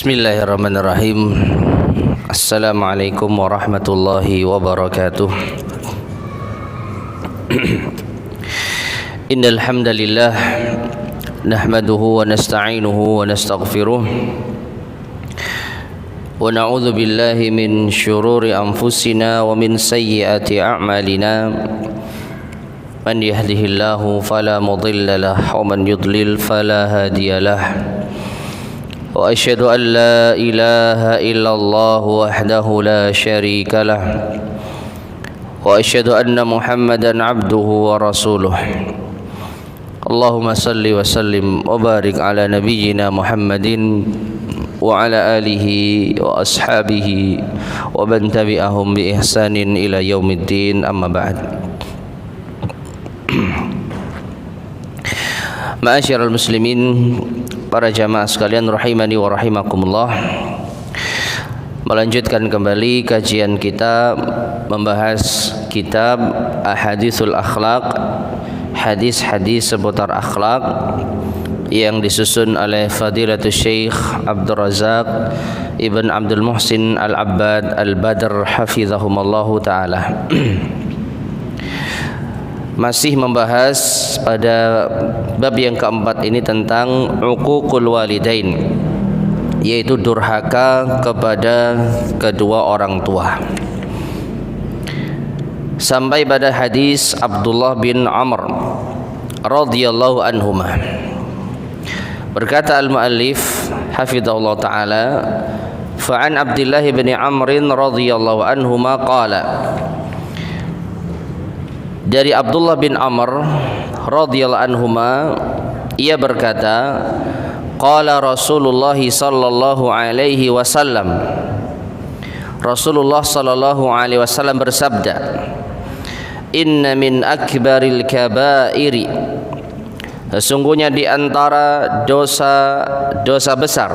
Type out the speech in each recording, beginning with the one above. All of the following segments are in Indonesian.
Bismillahirrahmanirrahim. Assalamualaikum warahmatullahi wabarakatuh. Innal hamdalillah nahmaduhu wa nasta'inuhu wa nastaghfiruh wa na'udzu billahi min syururi anfusina wa min sayyiati a'malina. Man yahdihillahu fala mudilla lahu wa man yudlil fala hadiya lahu. Wa asyhadu an la ilaha illallah wahdahu la syarika lah. Wa asyhadu anna Muhammadan abduhu wa rasuluh. Allahumma salli wa sallim wa barik ala nabiyyina Muhammadin wa ala alihi wa ashabihi wa man tabi'ahum bi ihsanin ila yaumiddin, amma ba'd. Ma'asyiral muslimin, para jamaah sekalian rahimani wa rahimakumullah. Melanjutkan kembali kajian kita membahas kitab Ahaditsul Akhlaq, hadis-hadis seputar akhlak yang disusun oleh Fadilatul Syekh Abdul Razak Ibn Abdul Muhsin Al-Abbad Al-Badr hafizahumallahu ta'ala. Masih membahas pada bab yang keempat ini tentang uququl walidain, yaitu durhaka kepada kedua orang tua. Sampai pada hadis Abdullah bin Amr radhiyallahu anhuma. Berkata al-muallif hafizahullah ta'ala, fa'an Abdullah bin Amr radhiyallahu anhuma qala, dari Abdullah bin Amr radhiyallahu anhuma, ia berkata, qala Rasulullah sallallahu alaihi wasallam, Rasulullah sallallahu alaihi wasallam bersabda, inna min akbaril kabairi, sesungguhnya di antara dosa besar,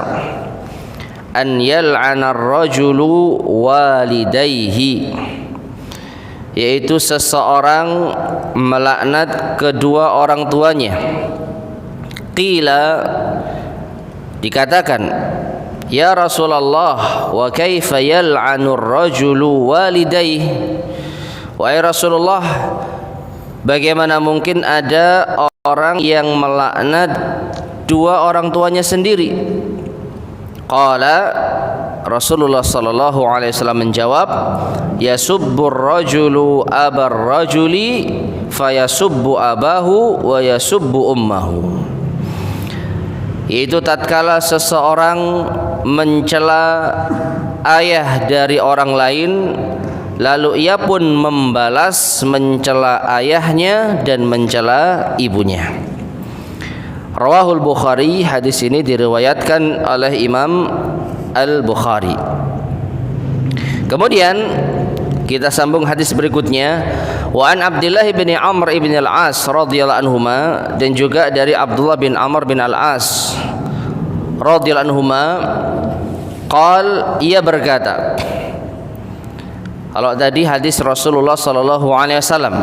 an yal'ana ar-rajulu walidayhi, yaitu seseorang melaknat kedua orang tuanya. Qila, dikatakan, ya Rasulullah, wa kaifa yal'anu ar-rajulu walidayhi, wahai Rasulullah, bagaimana mungkin ada orang yang melaknat dua orang tuanya sendiri? Qala, Rasulullah sallallahu alaihi wasallam menjawab, yasubbur rajulu abar rajuli fayasubbu abahu wa yasubbu ummahu, yaitu tatkala seseorang mencela ayah dari orang lain, lalu ia pun membalas mencela ayahnya dan mencela ibunya. Rawahul Bukhari, hadis ini diriwayatkan oleh Imam Al-Bukhari. Kemudian kita sambung hadis berikutnya, wa an Abdullah bin Amr bin Al-As radhiyallahu anhuma, dan juga dari Abdullah bin Amr bin Al-As radhiyallahu anhuma, qal, ia berkata, kalau tadi hadis Rasulullah sallallahu alaihi wasallam,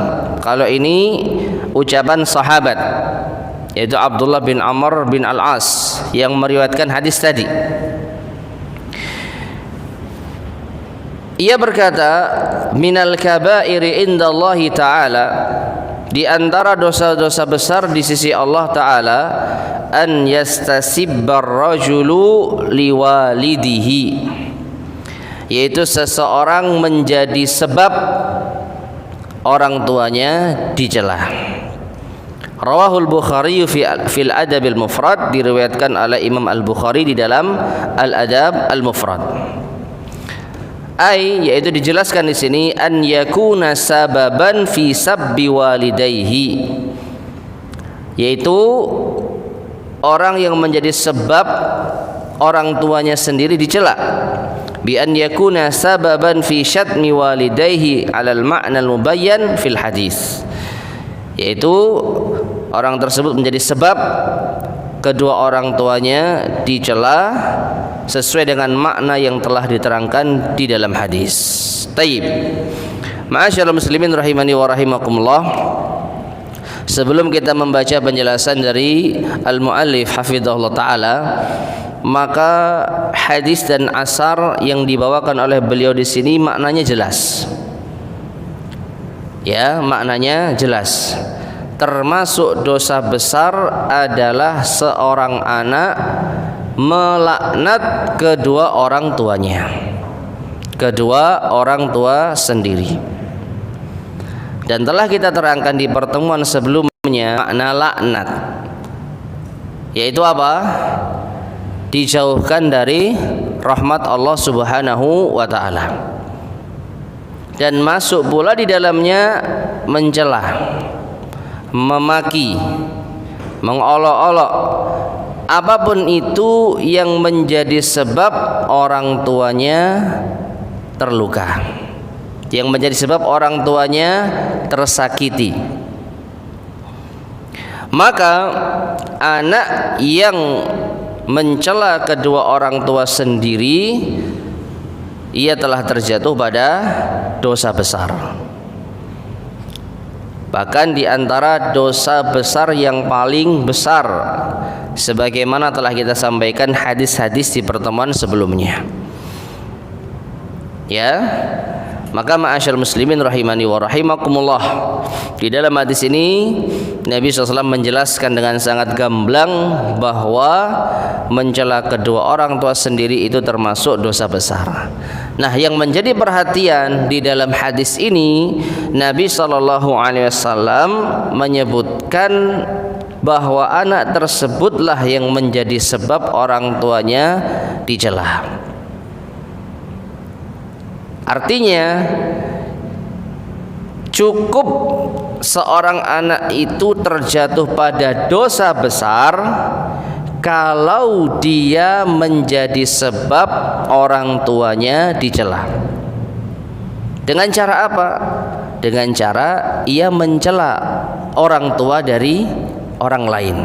kalau ini ucapan sahabat, yaitu Abdullah bin Amr bin Al-As yang meriwayatkan hadis tadi. Ia berkata, minal kabairi indallahi ta'ala, di antara dosa-dosa besar di sisi Allah Ta'ala, an yastasibbar rajulu liwalidihi, yaitu seseorang menjadi sebab orang tuanya dicela. Rawahul Bukhari fil Adabil Mufrad, diriwayatkan oleh Imam Al-Bukhari di dalam Al-Adab Al-Mufrad. Yaitu dijelaskan di sini, an yakuna sababan fi sabbi walidayhi, yaitu orang yang menjadi sebab orang tuanya sendiri dicela. Bi an yakuna sababan fi syatmi walidayhi alal ma'na al-mubayyan fil hadis, yaitu orang tersebut menjadi sebab kedua orang tuanya dicela sesuai dengan makna yang telah diterangkan di dalam hadis. Taib. Ma'asyiral muslimin rahimani wa rahimakumullah. Sebelum kita membaca penjelasan dari al-muallif hafizahullah taala, maka hadis dan asar yang dibawakan oleh beliau di sini maknanya jelas. Ya, maknanya jelas. Termasuk dosa besar adalah seorang anak melaknat kedua orang tuanya, kedua orang tua sendiri. Dan telah kita terangkan di pertemuan sebelumnya makna laknat, yaitu apa? Dijauhkan dari rahmat Allah Subhanahu wa ta'ala. Dan masuk pula di dalamnya mencela, memaki, mengolok-olok, apapun itu yang menjadi sebab orang tuanya terluka, yang menjadi sebab orang tuanya tersakiti. Maka anak yang mencela kedua orang tua sendiri, ia telah terjatuh pada dosa besar. Bahkan di antara dosa besar yang paling besar, sebagaimana telah kita sampaikan hadis-hadis di pertemuan sebelumnya. Ya, maka ma'asyar muslimin rahimani wa rahimakumullah, di dalam hadis ini Nabi SAW menjelaskan dengan sangat gamblang bahwa mencela kedua orang tua sendiri itu termasuk dosa besar. Nah, yang menjadi perhatian di dalam hadis ini, Nabi SAW menyebutkan bahwa anak tersebutlah yang menjadi sebab orang tuanya dicela. Artinya cukup seorang anak itu terjatuh pada dosa besar kalau dia menjadi sebab orang tuanya dicela. Dengan cara apa? Dengan cara ia mencela orang tua dari orang lain,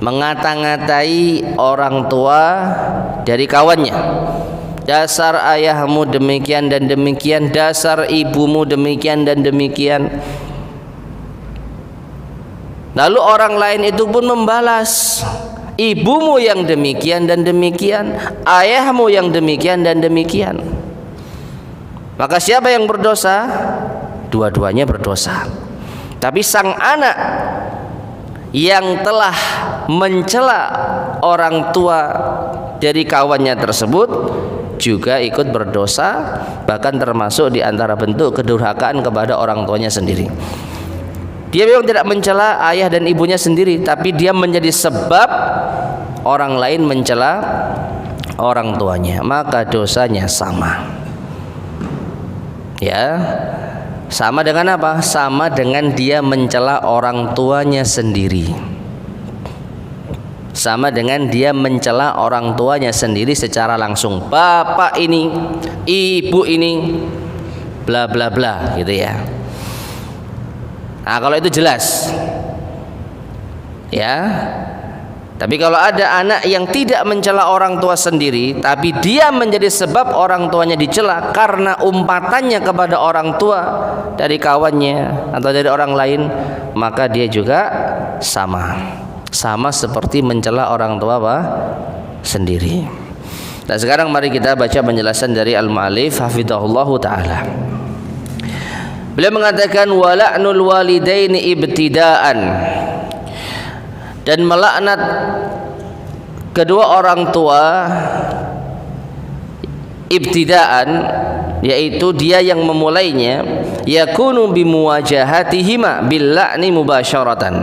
mengata-ngatai orang tua dari kawannya. Dasar ayahmu demikian dan demikian, dasar ibumu demikian dan demikian. Lalu orang lain itu pun membalas, ibumu yang demikian dan demikian, ayahmu yang demikian dan demikian. Maka siapa yang berdosa? Dua-duanya berdosa. Tapi sang anak yang telah mencela orang tua dari kawannya tersebut juga ikut berdosa, bahkan termasuk di antara bentuk kedurhakaan kepada orang tuanya sendiri. Dia memang tidak mencela ayah dan ibunya sendiri, tapi dia menjadi sebab orang lain mencela orang tuanya, maka dosanya sama. Ya, sama dengan apa? Sama dengan dia mencela orang tuanya sendiri. Sama dengan dia mencela orang tuanya sendiri secara langsung. Bapak ini, ibu ini, bla bla bla, gitu ya. Nah, kalau itu jelas, ya. Tapi kalau ada anak yang tidak mencela orang tua sendiri, tapi dia menjadi sebab orang tuanya dicela karena umpatannya kepada orang tua dari kawannya atau dari orang lain, maka dia juga sama seperti mencela orang tua apa? Sendiri. Nah, sekarang mari kita baca penjelasan dari al-mu'allif hafizahullahu ta'ala. Beliau mengatakan wala'nul walidaini ibtidaan, dan melaknat kedua orang tua ibtidaan, yaitu dia yang memulainya, yakunu bimuwajahatihima bil la'ni mubasyaratan,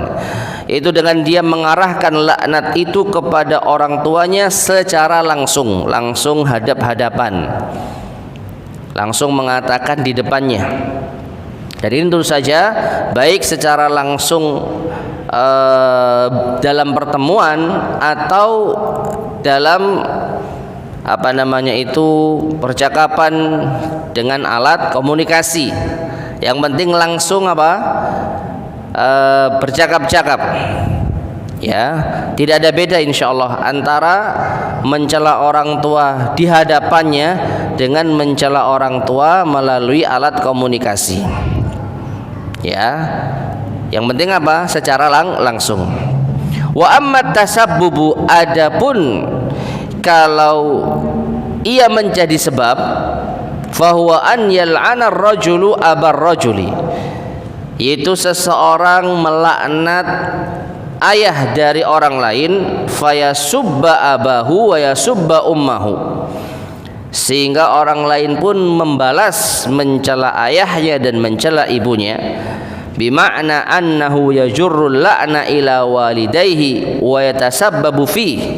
itu dengan dia mengarahkan laknat itu kepada orang tuanya secara langsung hadap-hadapan, langsung mengatakan di depannya. Jadi tentu saja baik secara langsung dalam pertemuan atau dalam percakapan dengan alat komunikasi. Yang penting langsung bercakap-cakap. Ya, tidak ada beda insyaallah antara mencela orang tua di hadapannya dengan mencela orang tua melalui alat komunikasi. Ya, yang penting secara langsung. Wa amma tasabbubu, adapun kalau ia menjadi sebab, fahuwa an yal'ana ar-rajulu abar rajuli, yaitu seseorang melaknat ayah dari orang lain, fayasubba abahu wa yasubba ummahu, sehingga orang lain pun membalas mencela ayahnya dan mencela ibunya, bima'na annahu yajurrul la'na ila walidayhi wa yatasabbabu fi,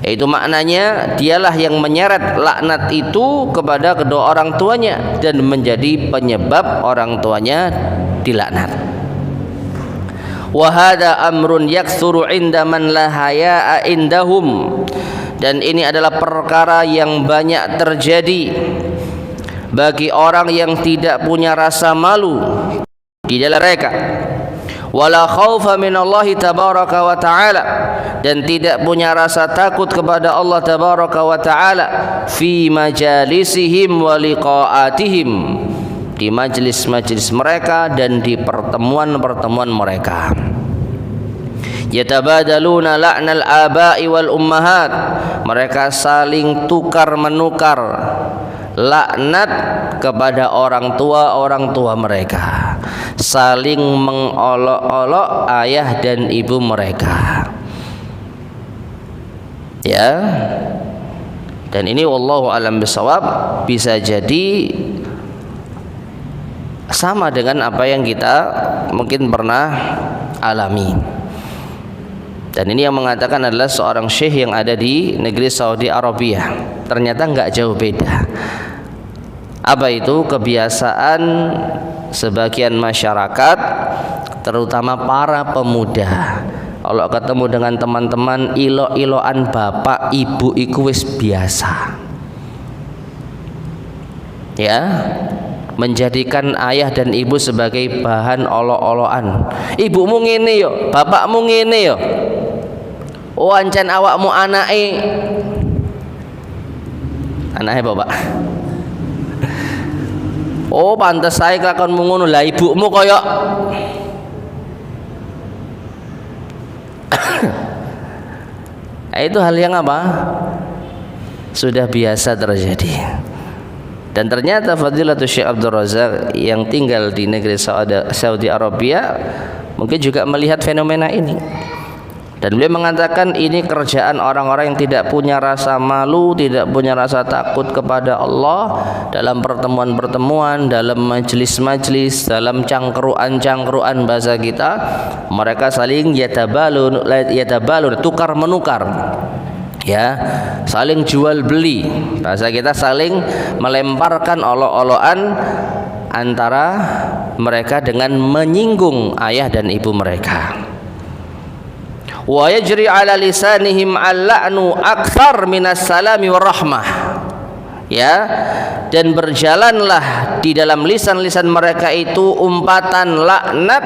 yaitu maknanya dialah yang menyeret laknat itu kepada kedua orang tuanya dan menjadi penyebab orang tuanya dilaknat. Wa hadza amrun yaktsuru 'inda man la haya'a indahum, dan ini adalah perkara yang banyak terjadi bagi orang yang tidak punya rasa malu di dalam mereka. Wala khaufa minallahi tabaraka wa ta'ala, dan tidak punya rasa takut kepada Allah tabaraka wa ta'ala fi majalisihim wa liqa'atihim, di majlis-majlis mereka dan di pertemuan-pertemuan mereka. Yatabadaluna la'nal aba'i wal ummahat, mereka saling tukar menukar laknat kepada orang tua mereka, saling mengolok-olok ayah dan ibu mereka. Ya. Dan ini wallahu alam bisawab bisa jadi sama dengan apa yang kita mungkin pernah alami. Dan ini yang mengatakan adalah seorang syekh yang ada di negeri Saudi Arabia. Ternyata nggak jauh beda. Apa itu? Kebiasaan sebagian masyarakat, terutama para pemuda, kalau ketemu dengan teman-teman ilo-iloan bapak ibu iku wis biasa. Ya, menjadikan ayah dan ibu sebagai bahan olok-olokan. Ibumu ngene yo, bapakmu ngene yo. Oh ancen awakmu anake. Anake bapak. Oh pantes saya kelakonmu ngono, lah ibumu koyok. Itu hal yang apa? Sudah biasa terjadi. Dan ternyata Fadilatul Syekh Abdul Razak yang tinggal di negeri Saudi Arabia mungkin juga melihat fenomena ini. Dan beliau mengatakan ini kerjaan orang-orang yang tidak punya rasa malu, tidak punya rasa takut kepada Allah dalam pertemuan-pertemuan, dalam majlis-majlis, dalam cangkruan-cangkruan bahasa kita. Mereka saling yatabalun, tukar menukar. Ya, saling jual beli. Bahasa kita saling melemparkan olok-olokan antara mereka dengan menyinggung ayah dan ibu mereka. Wa yajri ala lisanihim al-la'nu akthar minas salami warahmah. Ya, dan berjalanlah di dalam lisan-lisan mereka itu umpatan laknat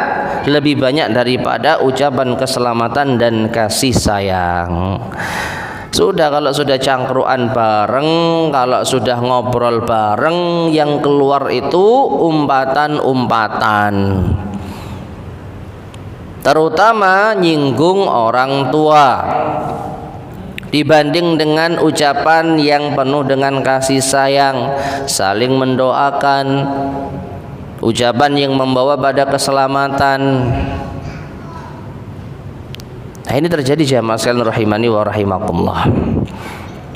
lebih banyak daripada ucapan keselamatan dan kasih sayang. Sudah, kalau sudah cangkruan bareng, kalau sudah ngobrol bareng, yang keluar itu umpatan-umpatan, terutama nyinggung orang tua dibanding dengan ucapan yang penuh dengan kasih sayang, saling mendoakan, ucapan yang membawa pada keselamatan. Nah, ini terjadi jamaah sekalian rahimani wa rahimakumullah.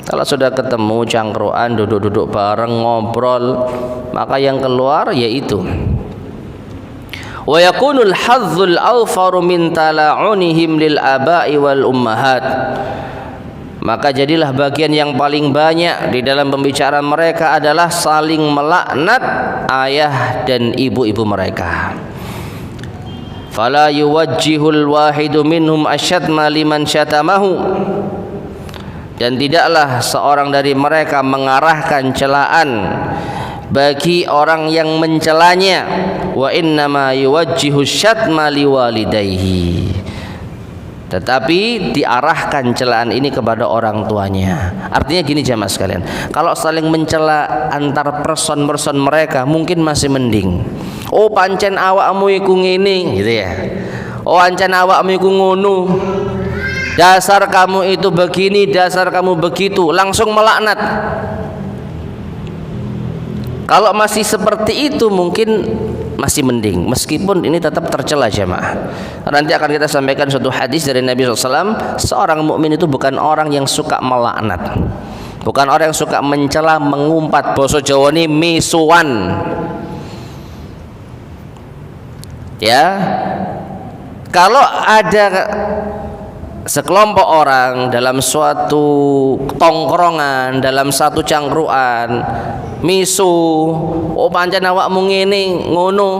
Kalau sudah ketemu cangkruan, duduk-duduk bareng, ngobrol, maka yang keluar yaitu wa yakunul hazzul awfaru min tala'unihim lil aba'i wal ummahat, maka jadilah bagian yang paling banyak di dalam pembicaraan mereka adalah saling melaknat ayah dan ibu-ibu mereka. Fala yuwajjihul wahidu minhum asyatma liman syatamahu, dan tidaklah seorang dari mereka mengarahkan celaan bagi orang yang mencelanya. Wa innama yuwajjihu syatma liwalidayhi, tetapi diarahkan celaan ini kepada orang tuanya. Artinya gini jamaah sekalian, kalau saling mencela antar person mereka mungkin masih mending. Oh pancen awakmu iku ngene gitu ya. Oh ancen awakmu iku ngono. dasar kamu itu begini, dasar kamu begitu, langsung melaknat. Kalau masih seperti itu mungkin masih mending, meskipun ini tetap tercela jemaah. Nanti akan kita sampaikan suatu hadis dari Nabi SAW. Seorang mukmin itu bukan orang yang suka melaknat, bukan orang yang suka mencela, mengumpat. Basa Jawa ini misuan. Ya, kalau ada sekelompok orang dalam suatu tongkrongan, dalam satu cangkruan, misu, oh pancen awakmu ngene ngono,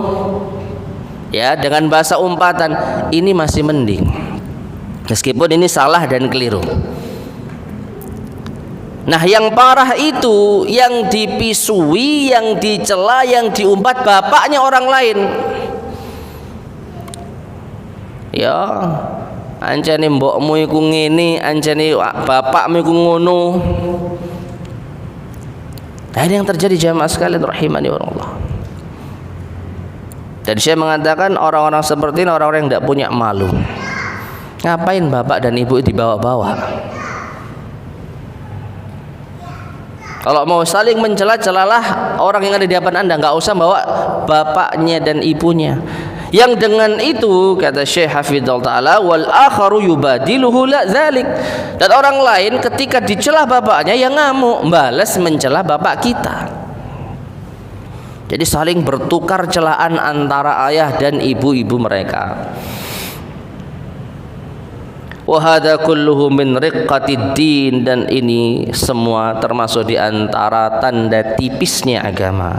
ya, dengan bahasa umpatan, ini masih mending, meskipun ini salah dan keliru. Nah, yang parah itu yang dipisui, yang dicela, yang diumpat bapaknya orang lain. Ya, ancane mbokmu iku ngene, ancane bapakmu iku ngono. Nah, ini yang terjadi jamaah sekalian rahimani Allah. Dan saya mengatakan orang-orang seperti ini orang-orang yang tidak punya malu. Ngapain bapak dan ibu dibawa-bawa? Kalau mau saling mencela-celalah orang yang ada di hadapan Anda, nggak usah bawa bapaknya dan ibunya. Yang dengan itu kata Syekh Hafizul Ta'ala, wal akharu yubadiluhu la dzalik. Dan orang lain ketika dicela bapaknya yang ngamuk, balas mencela bapak kita. Jadi saling bertukar celaan antara ayah dan ibu-ibu mereka. Wa hadza kulluhu min riqqatid din, dan ini semua termasuk di antara tanda tipisnya agama.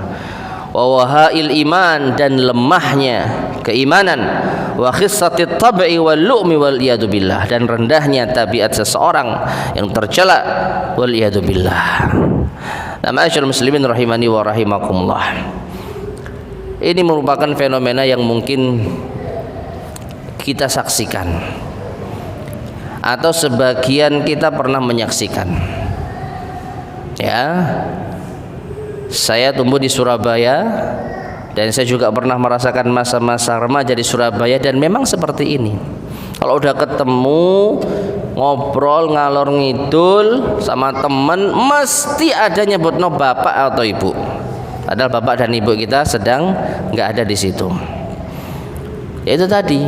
Wa wahail iman, dan lemahnya keimanan. Wa khissatut tab'i wal lu'mi wal iyadu billah, dan rendahnya tabiat seseorang yang tercela wal iyadu billah. Nah, ma'asyiral muslimin rahimani wa rahimakumullah. Ini merupakan fenomena yang mungkin kita saksikan atau sebagian kita pernah menyaksikan. Ya, saya tumbuh di Surabaya dan saya juga pernah merasakan masa-masa remaja di Surabaya, dan memang seperti ini. Kalau udah ketemu ngobrol ngalor ngidul sama temen, mesti ada nyebutno bapak atau ibu. Padahal bapak dan ibu kita sedang nggak ada di situ. Ya itu tadi.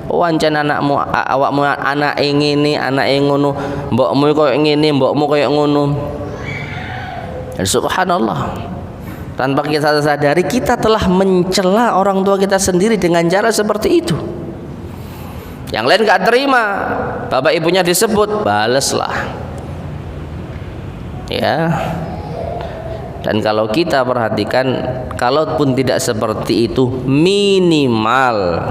Oh, ancen anakmu, awakmu anak ngene, anak ngono, mbokmu koyo ngene, mbokmu koyo ngono. Dan subhanallah, tanpa kita sadari kita telah mencela orang tua kita sendiri dengan cara seperti itu. Yang lain gak terima, bapak ibunya disebut, baleslah. Ya. Dan kalau kita perhatikan, kalaupun tidak seperti itu, minimal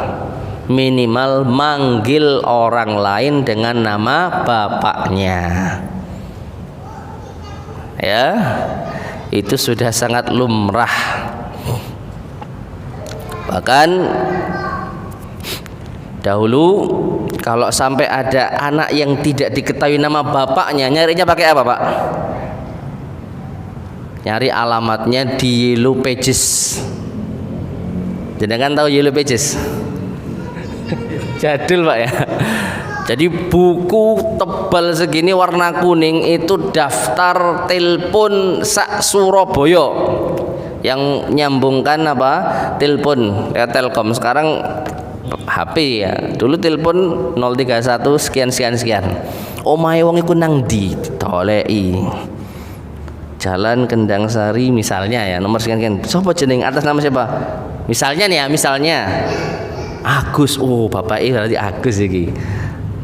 manggil orang lain dengan nama bapaknya. Ya, itu sudah sangat lumrah. Bahkan dahulu kalau sampai ada anak yang tidak diketahui nama bapaknya, nyarinya pakai apa, Pak? Nyari alamatnya di Yellow Pages. Jenengan tahu Yellow Pages? Jadul, Pak, ya. Jadi buku tebal segini warna kuning itu daftar telepon sak Surabaya yang nyambungkan apa? Telepon ya Telkom. Sekarang HP ya. Dulu telepon 031 sekian sekian sekian. Omahe wong iku nang ndi? Toleki. Jalan Kendang Sari misalnya ya, nomor sekian sekian. Sopo jeneng, atas nama siapa? Misalnya nih ya, misalnya Agus. Oh, bapak berarti Agus iki.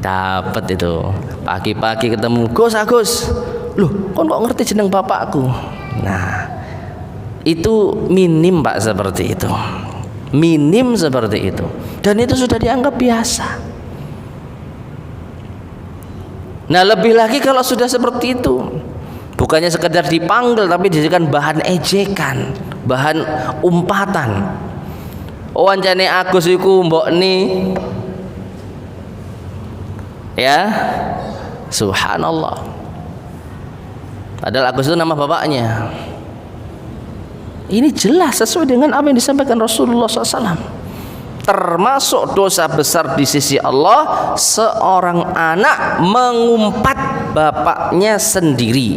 Dapat itu. Pagi-pagi ketemu, Gus Agus. Loh, kok ngerti jeneng bapakku? Nah, itu minim, Pak, seperti itu. Minim seperti itu. Dan itu sudah dianggap biasa. Nah, lebih lagi kalau sudah seperti itu, bukannya sekedar dipanggil tapi dijadikan bahan ejekan, bahan umpatan. Oh, ancane Agus iku mbokni. Ya, subhanallah. Padahal Agus itu nama bapaknya. Ini jelas sesuai dengan apa yang disampaikan Rasulullah SAW. termasuk dosa besar di sisi Allah seorang anak mengumpat bapaknya sendiri.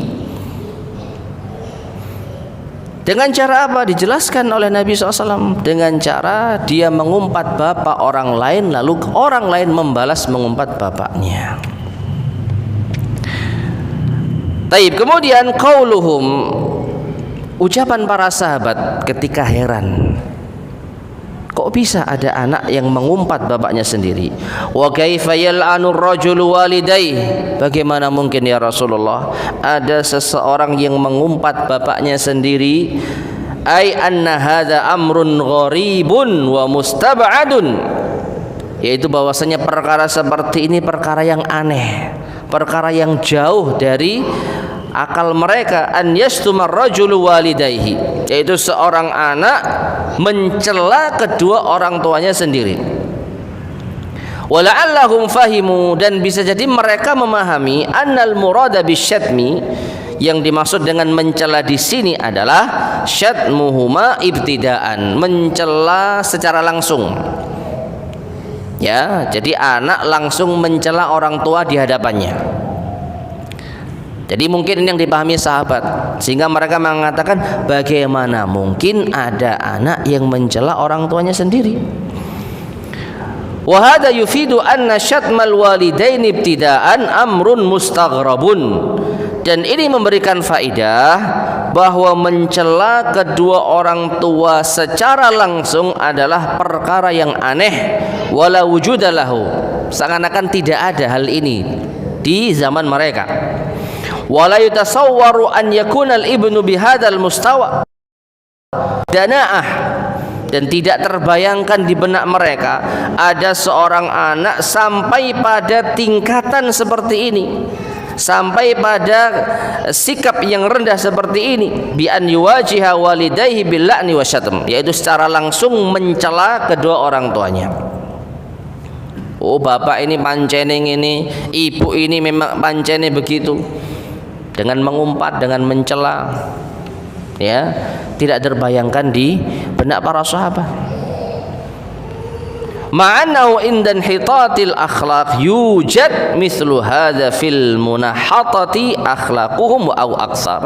Dengan cara apa? Dijelaskan oleh Nabi SAW. Dengan cara dia mengumpat bapak orang lain, lalu orang lain membalas mengumpat bapaknya. Taib. Kemudian qauluhum, ucapan para sahabat ketika heran, kok bisa ada anak yang mengumpat bapaknya sendiri? Wa kaifa yal'anu ar-rajulu walidayhi? Bagaimana mungkin ya Rasulullah ada seseorang yang mengumpat bapaknya sendiri? Ai anna hadza amrun gharibun wa mustab'adun. Yaitu bahwasanya perkara seperti ini perkara yang aneh, perkara yang jauh dari akal mereka. An yastumar rajulu walidayhi, yaitu seorang anak mencela kedua orang tuanya sendiri. Wala'allahum fahimu, dan bisa jadi mereka memahami annal murada bisyatmi, yang dimaksud dengan mencela di sini adalah syatmuhuma ibtidaan, mencela secara langsung. Ya, jadi anak langsung mencela orang tua di hadapannya. Jadi mungkin ini yang dipahami sahabat, sehingga mereka mengatakan bagaimana mungkin ada anak yang mencela orang tuanya sendiri. Wa hadza yufidu anna syatmal walidain ibtidaan amrun mustaghrabun. Dan ini memberikan faidah bahwa mencela kedua orang tua secara langsung adalah perkara yang aneh, wala wujudalahu, seakan-akan tidak ada hal ini di zaman mereka. Wala yutasawwaru an yakuna al-ibnu bihadzal mustawa dana'ah, dan tidak terbayangkan di benak mereka ada seorang anak sampai pada tingkatan seperti ini, sampai pada sikap yang rendah seperti ini, bi an yuwajiha walidayhi bil la'ni wasyatm, yaitu secara langsung mencela kedua orang tuanya. Oh, bapak ini pancene ini, ibu ini memang pancene begitu, dengan mengumpat, dengan mencela, ya, tidak terbayangkan di benak para sahabat. Ma'annahu indan hitatil akhlaq yujad mislu hadza fil munahatati akhlaquhum au aksar.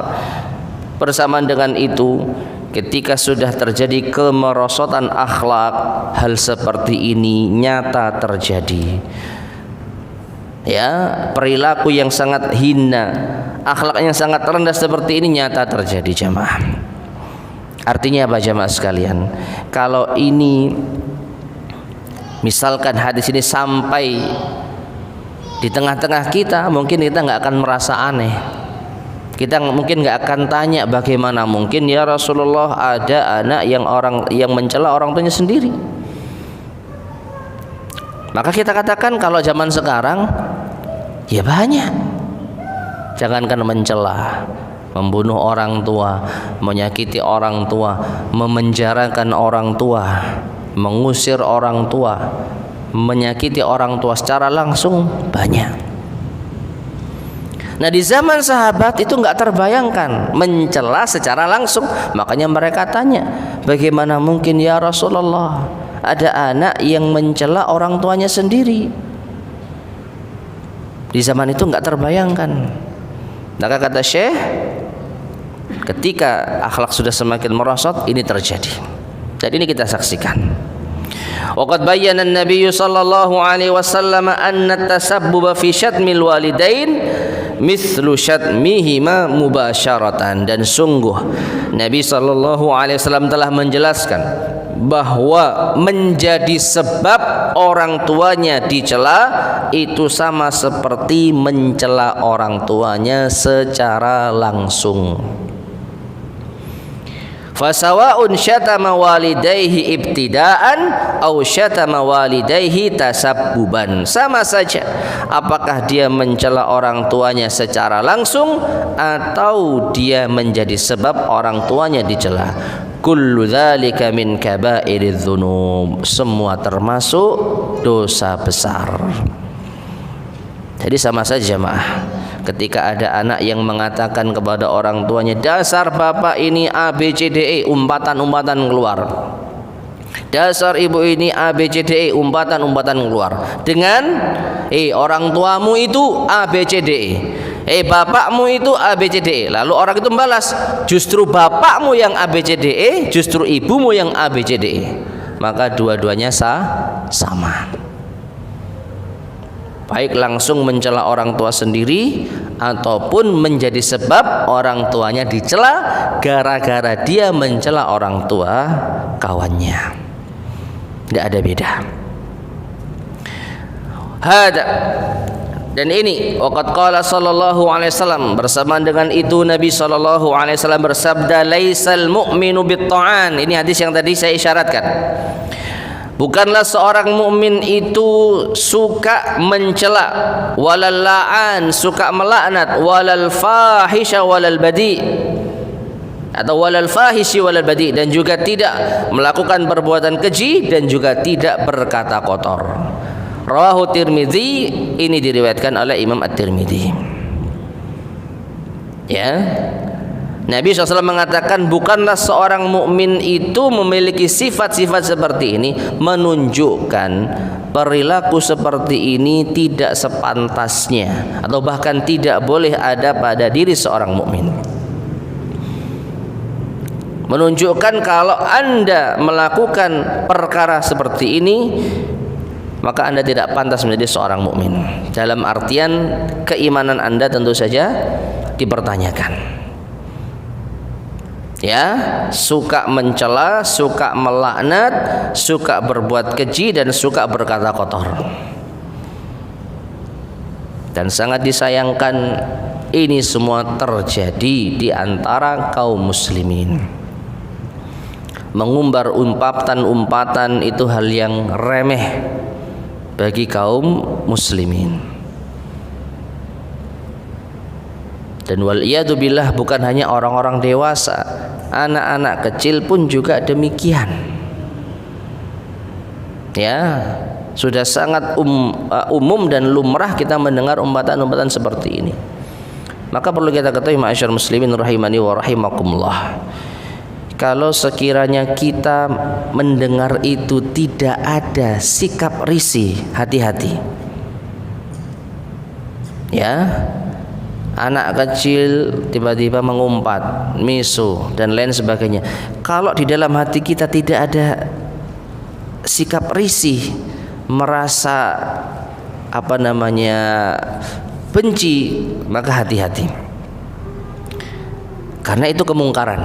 Bersamaan dengan itu, ketika sudah terjadi kemerosotan akhlak, hal seperti ini nyata terjadi. Ya, perilaku yang sangat hina, akhlak yang sangat rendah seperti ini nyata terjadi, jamaah. Artinya apa jamaah sekalian? Kalau ini misalkan hadis ini sampai di tengah-tengah kita, mungkin kita nggak akan merasa aneh. Kita mungkin nggak akan tanya bagaimana mungkin ya Rasulullah ada anak yang mencela orang tuanya sendiri. Maka kita katakan kalau zaman sekarang ya banyak. Jangankan mencela, membunuh orang tua, menyakiti orang tua, memenjarakan orang tua, mengusir orang tua, menyakiti orang tua secara langsung banyak. Nah, di zaman sahabat itu nggak terbayangkan mencela secara langsung. Makanya mereka tanya, bagaimana mungkin ya Rasulullah ada anak yang mencela orang tuanya sendiri? Di zaman itu nggak terbayangkan. Maka kata Syekh, ketika akhlak sudah semakin merosot, ini terjadi. Dan ini kita saksikan. Waqad bayyana an-nabiy sallallahu alaihi wasallam anna at-tasabbuba fi syatmil walidain mithlu syatmihima mubasyaratan. Dan sungguh Nabi sallallahu alaihi wasallam telah menjelaskan bahwa menjadi sebab orang tuanya dicela itu sama seperti mencela orang tuanya secara langsung. Fasawa'un syatama walidayhi ibtidaan au syatama walidayhi tasabbuban. Sama saja apakah dia mencela orang tuanya secara langsung atau dia menjadi sebab orang tuanya dicela. Kullu dzalika min kaba'iriz dzunub. Semua termasuk dosa besar. Jadi sama saja jemaah, ketika ada anak yang mengatakan kepada orang tuanya, dasar bapak ini A B C D E, umpatan-umpatan keluar. Dasar ibu ini A B C D E, umpatan-umpatan keluar. Dengan orang tuamu itu A B C D E. Bapakmu itu A B C D E. Lalu orang itu membalas, justru bapakmu yang A B C D E, justru ibumu yang A B C D E. Maka dua-duanya sama. Baik langsung mencela orang tua sendiri ataupun menjadi sebab orang tuanya dicela gara-gara dia mencela orang tua kawannya. Tidak ada beda. Hada, dan ini waqad qala sallallahu alaihi wasallam, bersamaan dengan itu Nabi sallallahu alaihi wasallam bersabda, laisal mu'minu bit-ta'an. Ini hadis yang tadi saya isyaratkan. Bukanlah seorang mukmin itu suka mencela, walal la'an, suka melaknat, walal fahisha walal badi, atau walal fahishi walal badi, dan juga tidak melakukan perbuatan keji dan juga tidak berkata kotor. Rawahu Tirmidzi, ini diriwayatkan oleh Imam At-Tirmidzi. Ya. Nabi SAW mengatakan bukanlah seorang mukmin itu memiliki sifat-sifat seperti ini, menunjukkan perilaku seperti ini tidak sepantasnya atau bahkan tidak boleh ada pada diri seorang mukmin. Menunjukkan kalau Anda melakukan perkara seperti ini, maka Anda tidak pantas menjadi seorang mukmin. Dalam artian keimanan Anda tentu saja dipertanyakan. Ya, suka mencela, suka melaknat, suka berbuat keji dan suka berkata kotor. Dan sangat disayangkan ini semua terjadi di antara kaum muslimin. Mengumbar umpatan-umpatan itu hal yang remeh bagi kaum muslimin. Dan waliyadu billah, bukan hanya orang-orang dewasa, anak-anak kecil pun juga demikian. Ya, sudah sangat umum dan lumrah kita mendengar umpatan-umpatan seperti ini. Maka perlu kita ketahui ma'asyar muslimin rahimani wa rahimakumullah, kalau sekiranya kita mendengar itu tidak ada sikap risih, hati-hati. Ya, anak kecil tiba-tiba mengumpat, misu dan lain sebagainya. Kalau di dalam hati kita tidak ada sikap risih, merasa benci, maka hati-hati. Karena itu kemungkaran.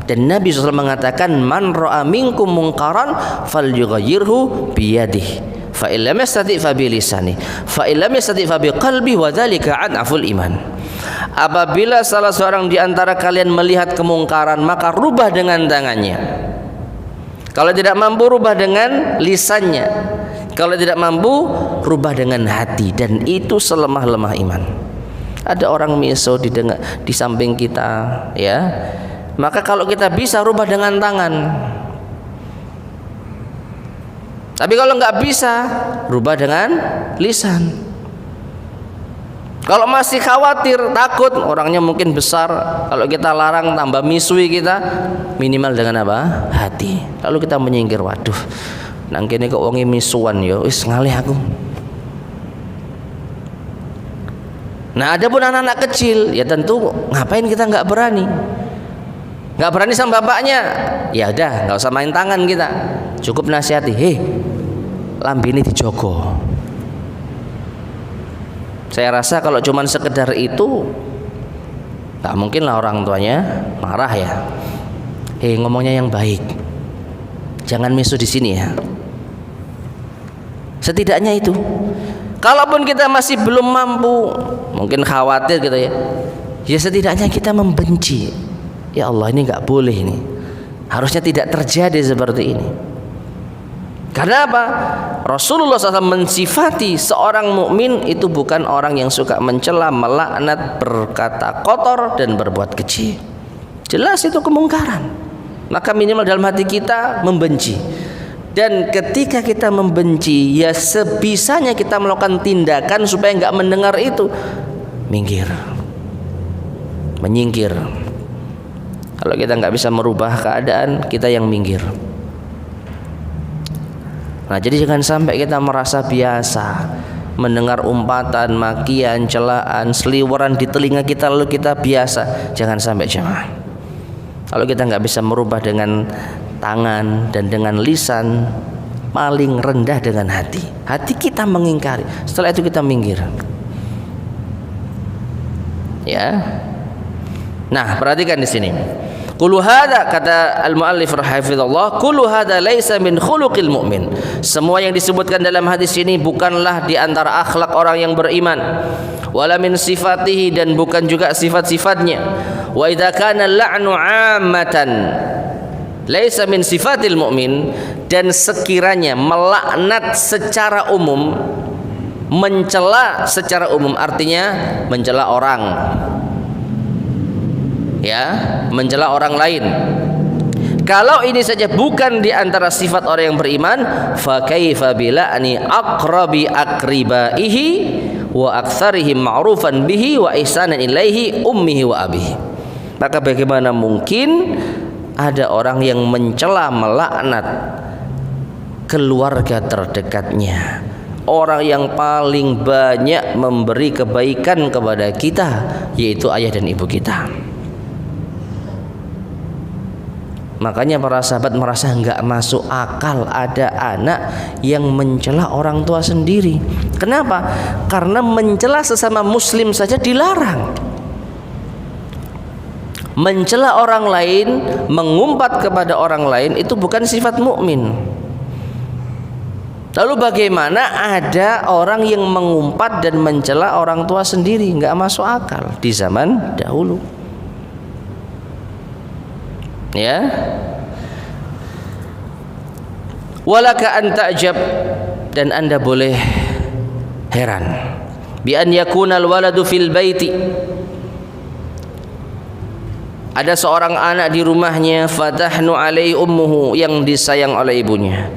Dan Nabi SAW mengatakan, man ra'a minkum mungkaran falyughayyirhu biyadihi, fa illam yastati' fa bi lisani, fa illam yastati' fa bi qalbi, wa dzalika ad'aful iman. Apabila salah seorang di antara kalian melihat kemungkaran, maka rubah dengan tangannya. Kalau tidak mampu, rubah dengan lisannya. Kalau tidak mampu, rubah dengan hati. Dan itu selemah-lemah iman. Ada orang miso di samping kita, ya. Maka kalau kita bisa, rubah dengan tangan. Tapi kalau nggak bisa, rubah dengan lisan. Kalau masih khawatir, takut, orangnya mungkin besar, kalau kita larang tambah misui kita, minimal dengan apa? Hati. Lalu kita menyingkir, waduh, nang kene kok wonge misuan ya, wis ngalih aku. Nah, ada pun anak-anak kecil, ya tentu ngapain kita nggak berani? Nggak berani sama bapaknya, ya udah nggak usah main tangan kita, cukup nasihati, hei, lambene dijogo. Saya rasa kalau cuma sekedar itu, tak mungkin lah orang tuanya marah ya. Hei, ngomongnya yang baik, jangan misu di sini ya. Setidaknya itu. Kalaupun kita masih belum mampu, mungkin khawatir gitu ya, ya setidaknya kita membenci. Ya Allah, ini nggak boleh, ini harusnya tidak terjadi seperti ini. Karena apa? Rasulullah SAW mensifati seorang mukmin itu bukan orang yang suka mencela, melaknat, berkata kotor dan berbuat keji. Jelas itu kemungkaran. Maka minimal dalam hati kita membenci. Dan ketika kita membenci, ya sebisanya kita melakukan tindakan supaya nggak mendengar itu, minggir, menyingkir. Kalau kita nggak bisa merubah keadaan, kita yang minggir. Nah, jadi jangan sampai kita merasa biasa mendengar umpatan, makian, celaan, seliweran di telinga kita lalu kita biasa. Jangan sampai jemaah. Kalau kita nggak bisa merubah dengan tangan dan dengan lisan, paling rendah dengan hati. Hati kita mengingkari, setelah itu kita minggir. Ya. Nah, perhatikan di sini. Kullu hadza, kata al-muallif rahimahullah, kullu hadza laisa min khuluqil mu'min. Semua yang disebutkan dalam hadis ini bukanlah di antara akhlak orang yang beriman. Wala min sifatihi, dan bukan juga sifat-sifatnya. Wa idza kana al-la'nu 'ammatan laisa min sifatil mu'min, dan sekiranya melaknat secara umum, mencela secara umum artinya mencela orang, ya, mencela orang lain. Kalau ini saja bukan di antara sifat orang yang beriman, fa kaifa bila'ni aqrabi aqribaihi wa aktsarihim ma'rufan bihi wa ihsanan ilaihi ummihi wa abihi. Maka bagaimana mungkin ada orang yang mencela, melaknat keluarga terdekatnya, orang yang paling banyak memberi kebaikan kepada kita, yaitu ayah dan ibu kita. Makanya para sahabat merasa enggak masuk akal ada anak yang mencela orang tua sendiri. Kenapa? Karena mencela sesama muslim saja dilarang. Mencela orang lain, mengumpat kepada orang lain, itu bukan sifat mukmin. Lalu bagaimana ada orang yang mengumpat dan mencela orang tua sendiri? Enggak masuk akal di zaman dahulu. Ya. Walaka an ta'jab, dan Anda boleh heran bi an yakuna al-waladu fil baiti. Ada seorang anak di rumahnya, fatahnu alaihi ummuhu, yang disayang oleh ibunya.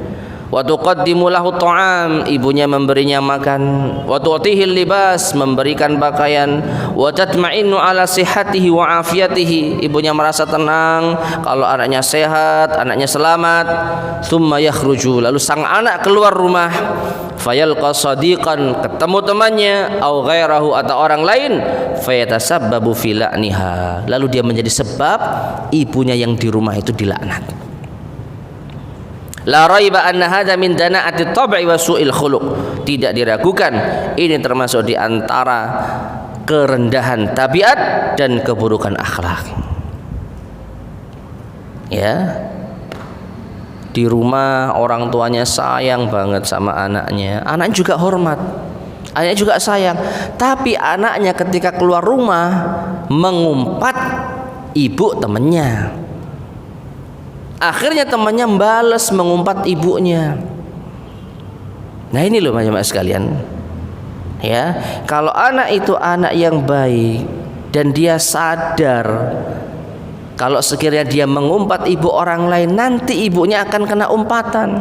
Wa tuqaddimu lahu ta'am, ibunya memberinya makan. Wa tu'tihi libas, memberikan pakaian. Wa tatma'innu ala sihhatihi wa afiyatihi, ibunya merasa tenang kalau anaknya sehat, anaknya selamat. Tsumma yakhruju, lalu sang anak keluar rumah, fayalqa sadiqan, ketemu temannya, au ghairahu, atau orang lain, fayatasabbabu fi la'niha, lalu dia menjadi sebab ibunya yang di rumah itu dilaknat. La raiba anna hadza min dana'ati tab'i wa su'il khuluq. Tidak diragukan ini termasuk di antara kerendahan tabiat dan keburukan akhlak. Ya. Di rumah orang tuanya sayang banget sama anaknya. Anaknya juga hormat. Anaknya juga sayang. Tapi anaknya ketika keluar rumah mengumpat ibu temannya. Akhirnya temannya membalas mengumpat ibunya. Nah, ini loh jemaah sekalian. Ya, kalau anak itu anak yang baik dan dia sadar kalau sekiranya dia mengumpat ibu orang lain, nanti ibunya akan kena umpatan,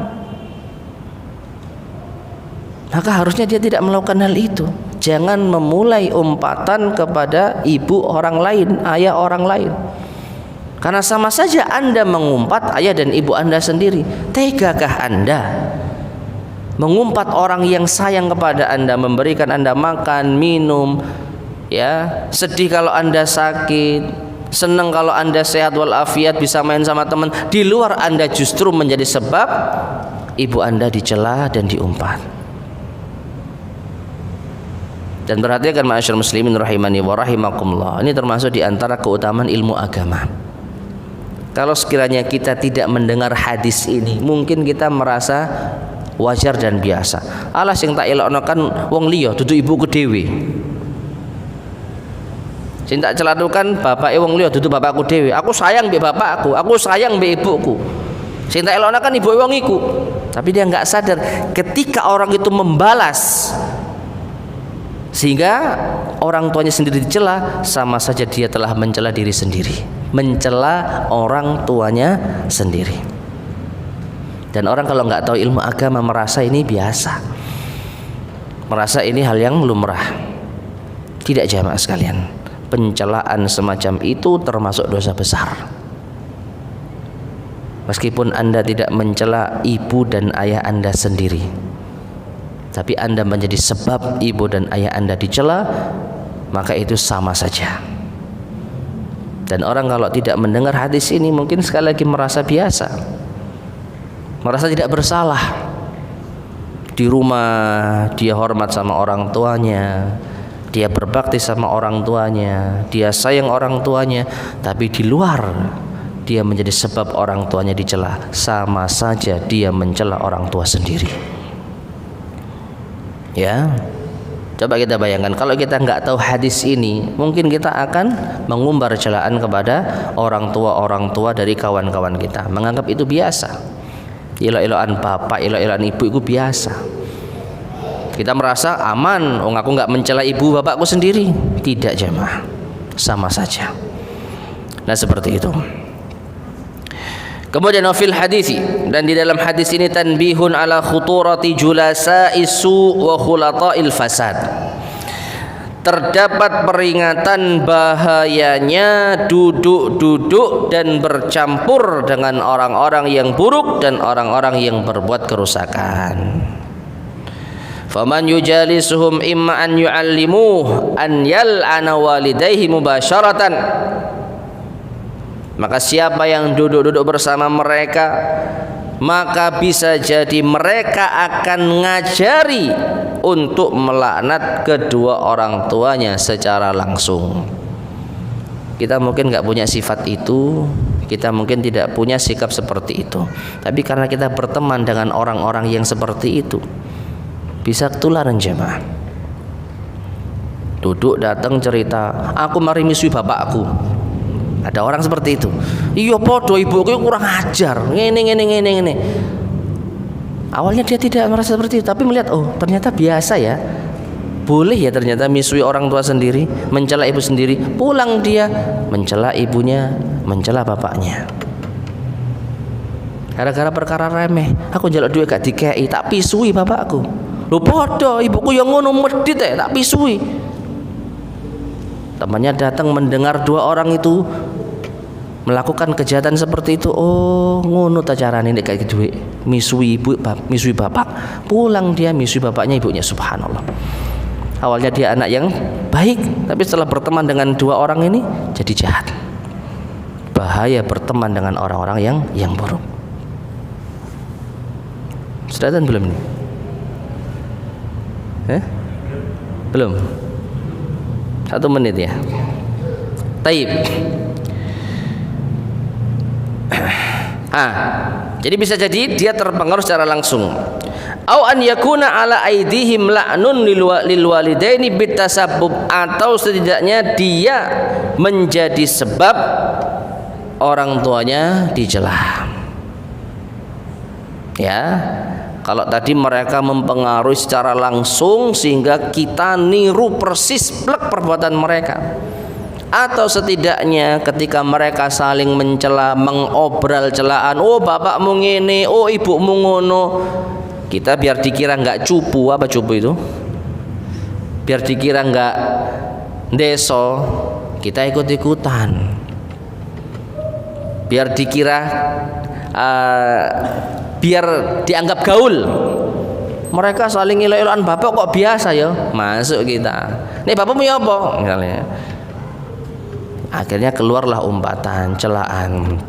maka harusnya dia tidak melakukan hal itu. Jangan memulai umpatan kepada ibu orang lain, ayah orang lain. Karena sama saja Anda mengumpat ayah dan ibu Anda sendiri. Tegakah Anda mengumpat orang yang sayang kepada Anda, memberikan Anda makan, minum, ya, sedih kalau Anda sakit, senang kalau Anda sehat walafiat, bisa main sama teman, di luar Anda justru menjadi sebab ibu Anda dicela dan diumpat. Dan perhatikan ma'asyiral muslimin rahimani wa rahimakumullah, ini termasuk di antara keutamaan ilmu agama. Kalau sekiranya kita tidak mendengar hadis ini, mungkin kita merasa wajar dan biasa. Alas yang tak elokno kan wong liya dudu ibuku dhewe. Sing tak celatukan bapake wong liya dudu bapakku dhewe. Aku sayang mbek bapakku, aku sayang mbek ibuku. Sing tak elokno kan ibu wong iku. Tapi dia enggak sadar ketika orang itu membalas sehingga orang tuanya sendiri dicela, sama saja dia telah mencela diri sendiri, mencela orang tuanya sendiri. Dan orang kalau nggak tahu ilmu agama merasa ini biasa, merasa ini hal yang lumrah. Tidak, jamaah sekalian, pencelaan semacam itu termasuk dosa besar. Meskipun Anda tidak mencela ibu dan ayah Anda sendiri, tapi Anda menjadi sebab ibu dan ayah Anda dicela, maka itu sama saja. Dan orang kalau tidak mendengar hadis ini mungkin sekali lagi merasa biasa, merasa tidak bersalah. Di rumah dia hormat sama orang tuanya, dia berbakti sama orang tuanya, dia sayang orang tuanya, tapi di luar dia menjadi sebab orang tuanya dicela. Sama saja dia mencela orang tua sendiri. Ya, coba kita bayangkan kalau kita nggak tahu hadis ini, mungkin kita akan mengumbar celaan kepada orang tua dari kawan-kawan kita, menganggap itu biasa. Elo-eloan bapak, elo-eloan ibu itu biasa. Kita merasa aman, aku nggak mencela ibu bapakku sendiri. Tidak jemaah, sama saja. Nah seperti itu. Kemudian fil hadisi, dan di dalam hadis ini tanbihun ala khuturati julasa'is su wa khulata'il fasad. Terdapat peringatan bahayanya duduk-duduk dan bercampur dengan orang-orang yang buruk dan orang-orang yang berbuat kerusakan. Faman yujalisuhum imma an yu'allimuh an yal'ana walidayhi mubasyaratan. Maka siapa yang duduk-duduk bersama mereka, maka bisa jadi mereka akan ngajari untuk melaknat kedua orang tuanya secara langsung. Kita mungkin nggak punya sifat itu, kita mungkin tidak punya sikap seperti itu, tapi karena kita berteman dengan orang-orang yang seperti itu, bisa ketularan jemaah. Duduk datang cerita, aku mari misui bapakku. Ada orang seperti itu. Iya podo ibuku kurang ajar. Ngene. Awalnya dia tidak merasa seperti itu, tapi melihat oh ternyata biasa ya. Boleh ya ternyata misui orang tua sendiri, mencela ibu sendiri. Pulang dia mencela ibunya, mencela bapaknya. Gara-gara perkara remeh, aku njaluk duit gak dikei, tak pisui bapakku. Lho podo ibuku yang ngono medit tak pisui. Temannya datang mendengar dua orang itu melakukan kejahatan seperti itu. Oh ngono ta carane nek kayak duit misui ibu, misui bapak. Pulang dia misui bapaknya, ibunya. Subhanallah. Awalnya dia anak yang baik, tapi setelah berteman dengan dua orang ini jadi jahat. Bahaya berteman dengan orang-orang yang buruk. Sudah datang belum ini? Belum. 1 menit ya. Taib. Jadi bisa jadi dia terpengaruh secara langsung. Au an yakuna ala aidihim la'nun lil walidaini bitasabbub, atau setidaknya dia menjadi sebab orang tuanya dicela. Ya. Kalau tadi mereka mempengaruhi secara langsung sehingga kita niru persis plek perbuatan mereka, atau setidaknya ketika mereka saling mencela, mengobral celaan, oh bapakmu ngene, oh ibumu ngono, kita biar dikira nggak cupu. Apa cupu itu? Biar dikira nggak deso, kita ikut-ikutan. Biar dikira biar dianggap gaul. Mereka saling ilo-iloan bapak kok biasa ya, masuk kita. Nih bapakmu ya apa? Misalnya. Akhirnya keluarlah umpatan, celaan.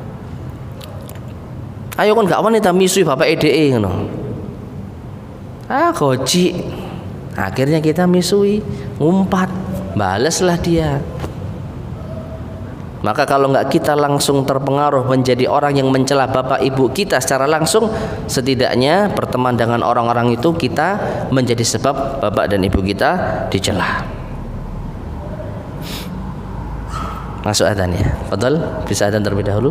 Ayo kan gak wanita misui bapak EDE ngono. Goci. Akhirnya kita misui, ngumpat, baleslah dia. Maka kalau nggak kita langsung terpengaruh menjadi orang yang mencela bapak ibu kita secara langsung, setidaknya berteman dengan orang-orang itu kita menjadi sebab bapak dan ibu kita dicela. Masuk adzan ya. Fadhal, bisa adzan terlebih dahulu.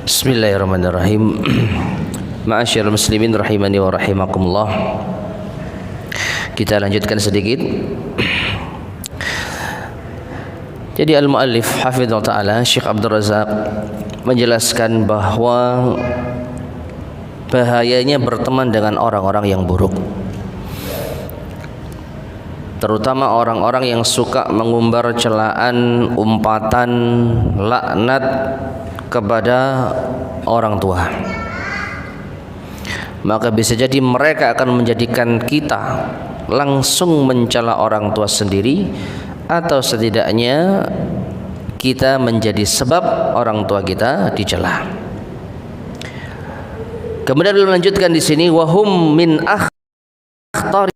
Bismillahirrahmanirrahim. Ma'asyiral muslimin rahimani wa rahimakumullah. Kita lanjutkan sedikit. Jadi al-muallif hafizallahu taala Syekh Abdul Razak menjelaskan bahwa bahayanya berteman dengan orang-orang yang buruk, terutama orang-orang yang suka mengumbar celaan, umpatan, laknat kepada orang tua. Maka bisa jadi mereka akan menjadikan kita langsung mencela orang tua sendiri, atau setidaknya kita menjadi sebab orang tua kita dicela. Kemudian beliau melanjutkan di sini, wahum min akhtari,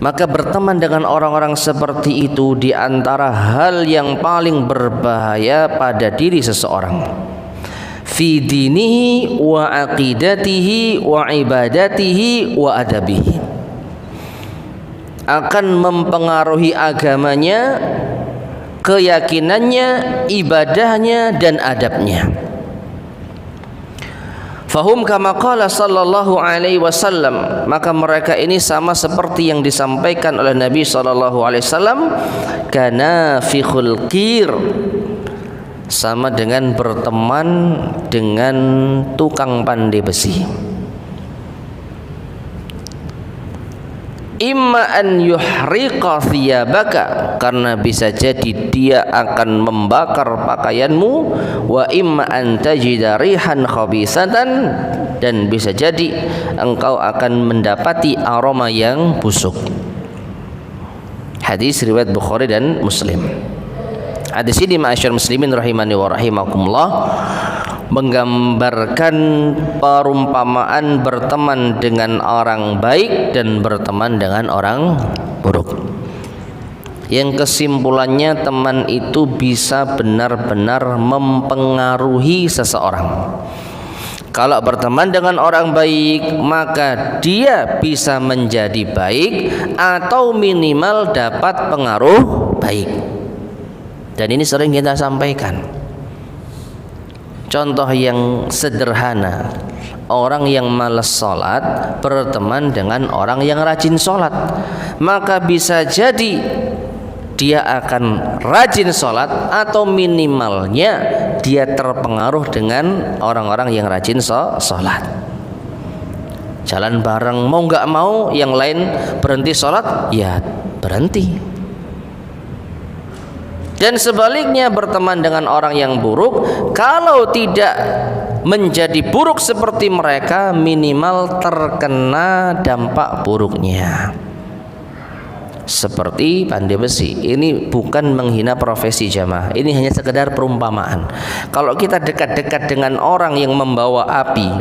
maka berteman dengan orang-orang seperti itu di antara hal yang paling berbahaya pada diri seseorang, fi dinihi wa aqidatihi wa ibadatihi wa adabihi, akan mempengaruhi agamanya, keyakinannya, ibadahnya dan adabnya. Fahum kama qala sallallahu alaihi wasallam, maka mereka ini sama seperti yang disampaikan oleh Nabi sallallahu alaihi wasallam, kana fi khulqir, sama dengan berteman dengan tukang pandai besi. Imma an yuhriqa thiyabaka, karena bisa jadi dia akan membakar pakaianmu, wa imma an tajida rihan khabisatan, dan bisa jadi engkau akan mendapati aroma yang busuk. Hadis riwayat Bukhari dan Muslim. Hadis ini ma'asyar muslimin rahimani wa rahimakumullah menggambarkan perumpamaan berteman dengan orang baik dan berteman dengan orang buruk, yang kesimpulannya teman itu bisa benar-benar mempengaruhi seseorang. Kalau berteman dengan orang baik, maka dia bisa menjadi baik atau minimal dapat pengaruh baik. Dan ini sering kita sampaikan. Contoh yang sederhana, orang yang malas sholat berteman dengan orang yang rajin sholat, maka bisa jadi dia akan rajin sholat atau minimalnya dia terpengaruh dengan orang-orang yang rajin sholat. Jalan bareng, mau nggak mau yang lain berhenti sholat, ya berhenti. Dan sebaliknya berteman dengan orang yang buruk, kalau tidak menjadi buruk seperti mereka, minimal terkena dampak buruknya. Seperti pandai besi, ini bukan menghina profesi jamaah, ini hanya sekedar perumpamaan. Kalau kita dekat-dekat dengan orang yang membawa api,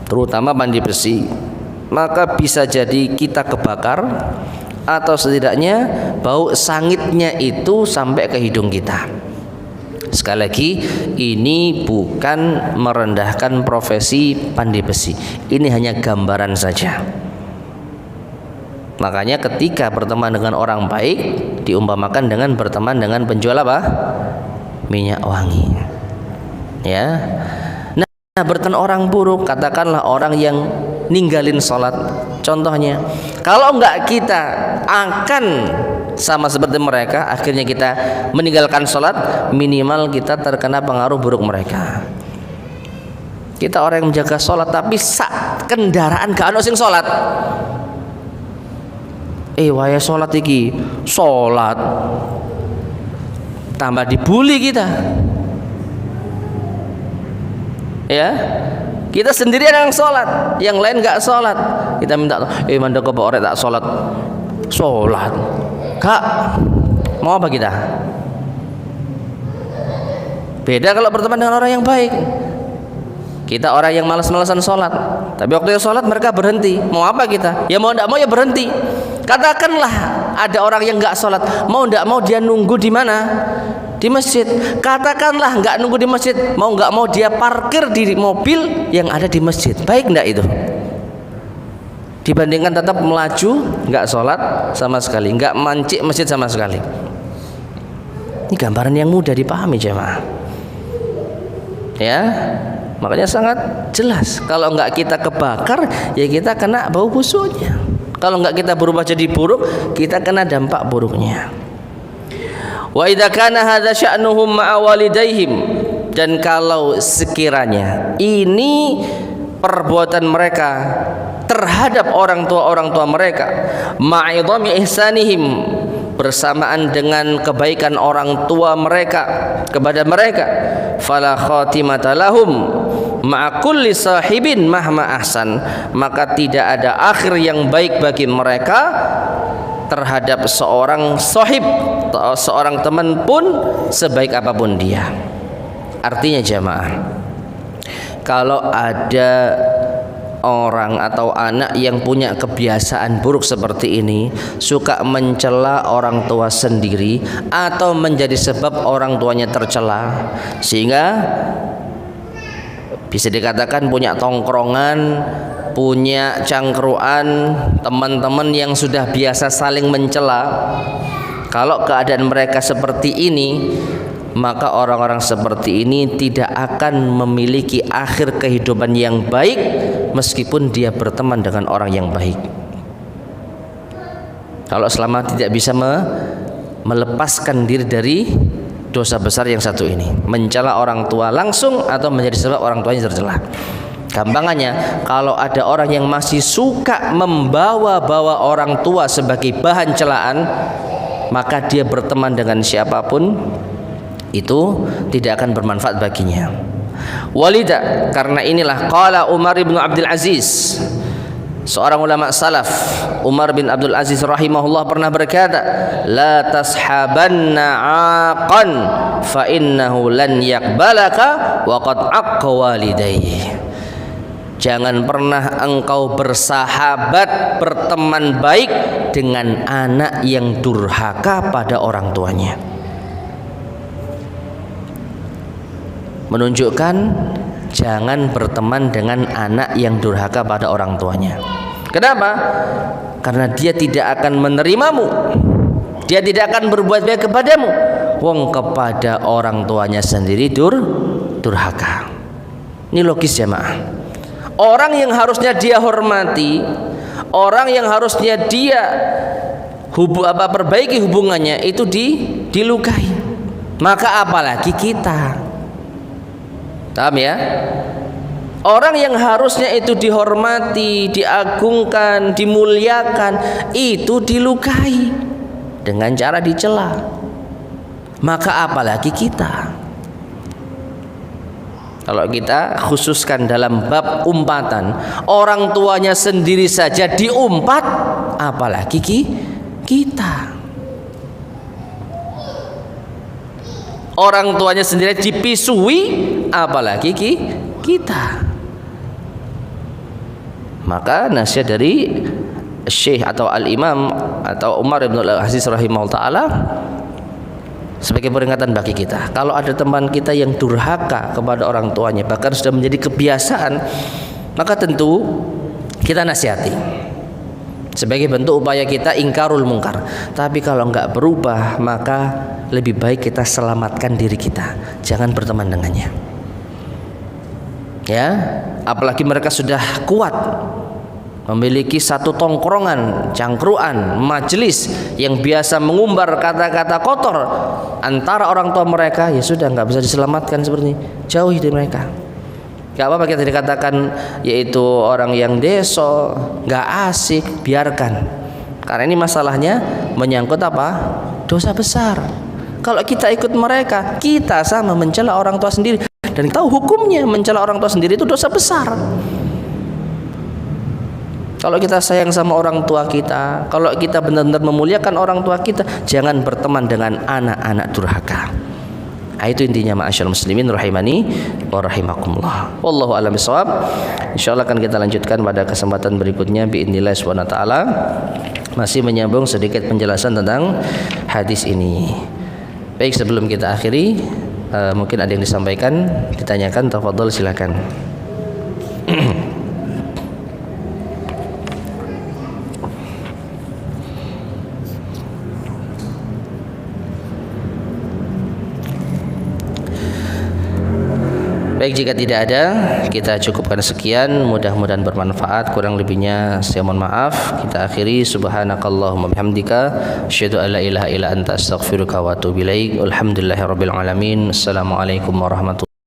terutama pandai besi, maka bisa jadi kita kebakar, atau setidaknya bau sangitnya itu sampai ke hidung kita. Sekali lagi, ini bukan merendahkan profesi pandai besi, ini hanya gambaran saja. Makanya ketika berteman dengan orang baik diumpamakan dengan berteman dengan penjual apa? Minyak wangi. Ya. Nah, berteman orang buruk, katakanlah orang yang ninggalin sholat. Contohnya, kalau enggak kita akan sama seperti mereka, akhirnya kita meninggalkan sholat, minimal kita terkena pengaruh buruk mereka. Kita orang yang menjaga sholat, tapi sak kendaraan gak ono sing sholat. Waya sholat iki, sholat tambah dibully kita. Ya, kita sendirian yang sholat, yang lain gak sholat. Kita minta, manda kau orang tak sholat, sholat, kak, mau apa kita? Beda kalau berteman dengan orang yang baik. Kita orang yang malas-malasan sholat, Tapi waktu sholat mereka berhenti. Mau apa kita? Ya mau tidak mau ya berhenti. Katakanlah ada orang yang nggak sholat, mau tidak mau dia nunggu di mana? Di masjid. Katakanlah nggak nunggu di masjid, mau nggak mau dia parkir di mobil yang ada di masjid. Baik nggak itu? Dibandingkan tetap melaju, nggak sholat sama sekali, nggak mancik masjid sama sekali. Ini gambaran yang mudah dipahami jemaah. Ya, makanya sangat jelas. Kalau nggak kita kebakar, ya kita kena bau busuknya. Kalau nggak kita berubah jadi buruk, kita kena dampak buruknya. Wa idza kana hadza sya'nuhum ma'a walidayhim, dan kalau sekiranya ini perbuatan mereka terhadap orang tua mereka, ma'idhami ihsanihim, bersamaan dengan kebaikan orang tua mereka kepada mereka, fala khatimata lahum ma'a kulli sahibin mahma ahsan, maka tidak ada akhir yang baik bagi mereka terhadap seorang sahib, seorang teman pun sebaik apapun dia. Artinya jamaah, kalau ada orang atau anak yang punya kebiasaan buruk seperti ini, suka mencela orang tua sendiri atau menjadi sebab orang tuanya tercela, sehingga bisa dikatakan punya tongkrongan, punya cangkruan, teman-teman yang sudah biasa saling mencela. Kalau keadaan mereka seperti ini, maka orang-orang seperti ini tidak akan memiliki akhir kehidupan yang baik meskipun dia berteman dengan orang yang baik. Kalau selama tidak bisa melepaskan diri dari dosa besar yang satu ini, mencela orang tua langsung atau menjadi sebab orang tuanya tercela. Gampangannya, kalau ada orang yang masih suka membawa-bawa orang tua sebagai bahan celaan, maka dia berteman dengan siapapun itu tidak akan bermanfaat baginya. Walida, karena inilah qala Umar bin Abdul Aziz, seorang ulama salaf, Umar bin Abdul Aziz rahimahullah pernah berkata, la tashabanna aqan fa innahu lan yaqbalaka wa qad aqqa walidayhi. Jangan pernah engkau bersahabat, berteman baik dengan anak yang durhaka pada orang tuanya. Menunjukkan jangan berteman dengan anak yang durhaka pada orang tuanya. Kenapa? Karena dia tidak akan menerimamu, dia tidak akan berbuat baik kepadamu. Wong kepada orang tuanya sendiri durhaka. Ini logis jemaah. Orang yang harusnya dia hormati, orang yang harusnya dia perbaiki hubungannya itu dilukai. Maka apalagi kita. Paham ya? Orang yang harusnya itu dihormati, diagungkan, dimuliakan, itu dilukai dengan cara dicela. Maka apalagi kita. Kalau kita khususkan dalam bab umpatan, orang tuanya sendiri saja diumpat, apalagi kita. Orang tuanya sendiri dipisui, apalagi kita. Maka nasihat dari Syekh atau Al-Imam atau Umar bin Abdul Aziz rahimahullah ta'ala sebagai peringatan bagi kita, kalau ada teman kita yang durhaka kepada orang tuanya, bahkan sudah menjadi kebiasaan, maka tentu kita nasihati sebagai bentuk upaya kita ingkarul mungkar. Tapi kalau enggak berubah, maka lebih baik kita selamatkan diri kita, jangan berteman dengannya. Ya, apalagi mereka sudah kuat, memiliki satu tongkrongan, cangkruan, majelis yang biasa mengumbar kata-kata kotor antara orang tua mereka, ya sudah nggak bisa diselamatkan seperti ini. Jauhi dari mereka. Gak apa-apa kita dikatakan yaitu orang yang deso, nggak asik, biarkan. Karena ini masalahnya menyangkut apa? Dosa besar. Kalau kita ikut mereka, kita sama mencela orang tua sendiri, dan tahu hukumnya mencela orang tua sendiri itu dosa besar. Kalau kita sayang sama orang tua kita, kalau kita benar-benar memuliakan orang tua kita, jangan berteman dengan anak-anak durhaka. Itu intinya ma'asyiral muslimin rahimani wa rahimakumullah. Wallahu a'lam bishawab. Insyaallah akan kita lanjutkan pada kesempatan berikutnya biidznillah subhanahu wa taala, masih menyambung sedikit penjelasan tentang hadis ini. Baik, sebelum kita akhiri, mungkin ada yang disampaikan, ditanyakan, tafadhol silakan. Baik, jika tidak ada, kita cukupkan sekian. Mudah-mudahan bermanfaat. Kurang lebihnya saya mohon maaf. Kita akhiri. Subhanakallahumma bihamdika asyhadu an la ilaha illa anta astaghfiruka wa atubu ilaik. Alhamdulillahirabbil alamin. Assalamualaikum warahmatullahi wabarakatuh.